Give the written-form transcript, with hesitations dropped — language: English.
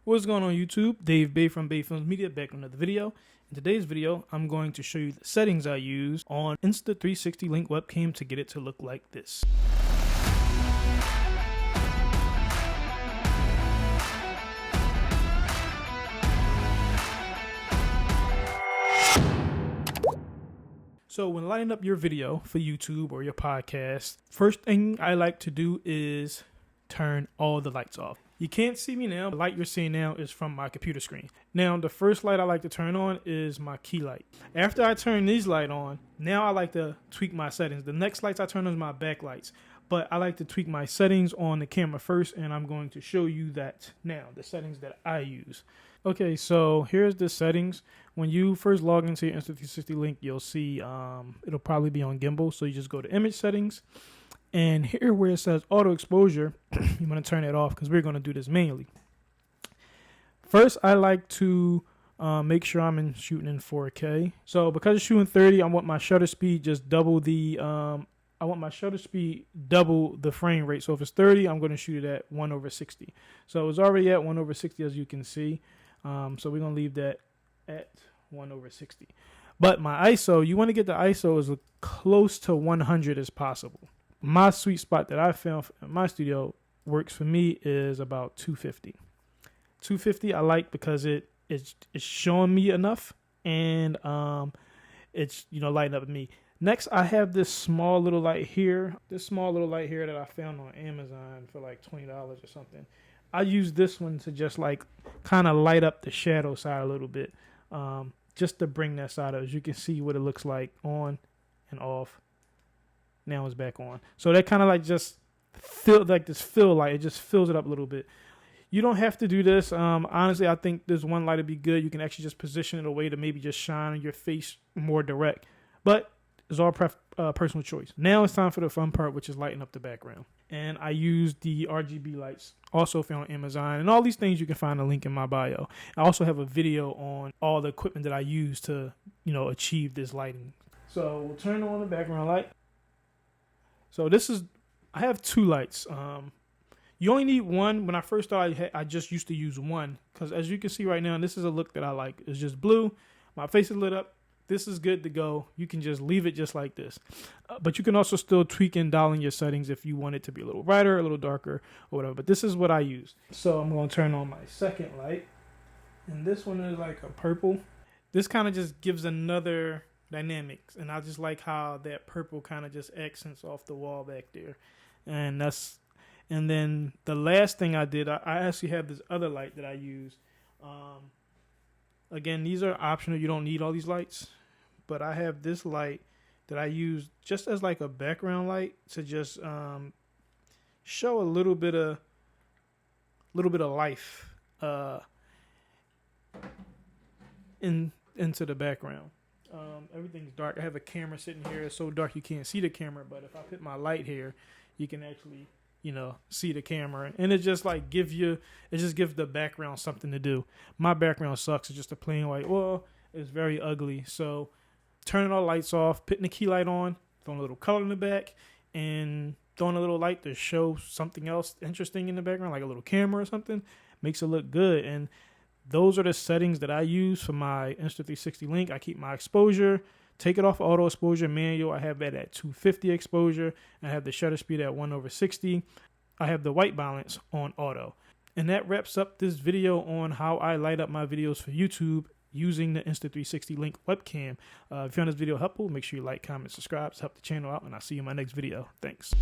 What's going on YouTube? Dave Bay from Beyfilmz Media back with another video. In today's video, I'm going to show you the settings I use on Insta360 link webcam to get it to look like this. So when lighting up your video for YouTube or your podcast, first thing I like to do is turn all the lights off. You can't see me now. The light you're seeing now is from my computer screen. Now, the first light I like to turn on is my key light. After I turn these lights on, now I like to tweak my settings. The next lights I turn on is my backlights. But I like to tweak my settings on the camera first, and I'm going to show you that now, the settings that I use. Okay, so here's the settings. When you first log into your Insta360 link, you'll see it'll probably be on gimbal. So you just go to image settings. And here where it says auto exposure, you want to turn it off because we're going to do this manually. First, I like to make sure I'm shooting in 4K. So because it's shooting 30, I want my shutter speed just double the frame rate. So if it's 30, I'm going to shoot it at 1/60. So it's already at 1/60 as you can see. So we're going to leave that at 1/60. But my ISO, you want to get the ISO as close to 100 as possible. My sweet spot that I found in my studio works for me is about 250. 250 I like because it's showing me enough and it's lighting up me. Next, I have this small little light here. This small little light here that I found on Amazon for like $20 or something. I use this one to just like kind of light up the shadow side a little bit, just to bring that side up. As you can see what it looks like on and off. Now it's back on. So that kind of like just feel like this fill light. It just fills it up a little bit. You don't have to do this. Honestly, I think this one light would be good. You can actually just position it a way to maybe just shine on your face more direct. But it's all personal choice. Now it's time for the fun part, which is lighting up the background. And I use the RGB lights, also found on Amazon. And all these things you can find a link in my bio. I also have a video on all the equipment that I use to, achieve this lighting. So we'll turn on the background light. So I have two lights. You only need one. When I first started, I just used to use one. Because as you can see right now, this is a look that I like. It's just blue. My face is lit up. This is good to go. You can just leave it just like this. But you can also still tweak and dial in your settings if you want it to be a little brighter, a little darker, or whatever. But this is what I use. So I'm going to turn on my second light. And this one is like a purple. This kind of just gives another dynamics, and I just like how that purple kind of just accents off the wall back there. And then the last thing I did, I actually have this other light that I use. Again, these are optional. You don't need all these lights, but I have this light that I use just as like a background light to just show a little bit of life into the background. Everything's dark. I have a camera sitting here. It's so dark you can't see the camera, but if I put my light here, you can actually, see the camera. And it just like gives the background something to do. My background sucks. It's just a plain white wall. It's very ugly. So turning all lights off, putting the key light on, throwing a little color in the back, and throwing a little light to show something else interesting in the background, like a little camera or something, makes it look good. And those are the settings that I use for my Insta360 link. I keep my exposure, take it off auto exposure manual. I have that at 250 exposure. I have the shutter speed at 1/60. I have the white balance on auto. And that wraps up this video on how I light up my videos for YouTube using the Insta360 link webcam. If you found this video helpful, make sure you like, comment, subscribe to help the channel out, and I'll see you in my next video. Thanks.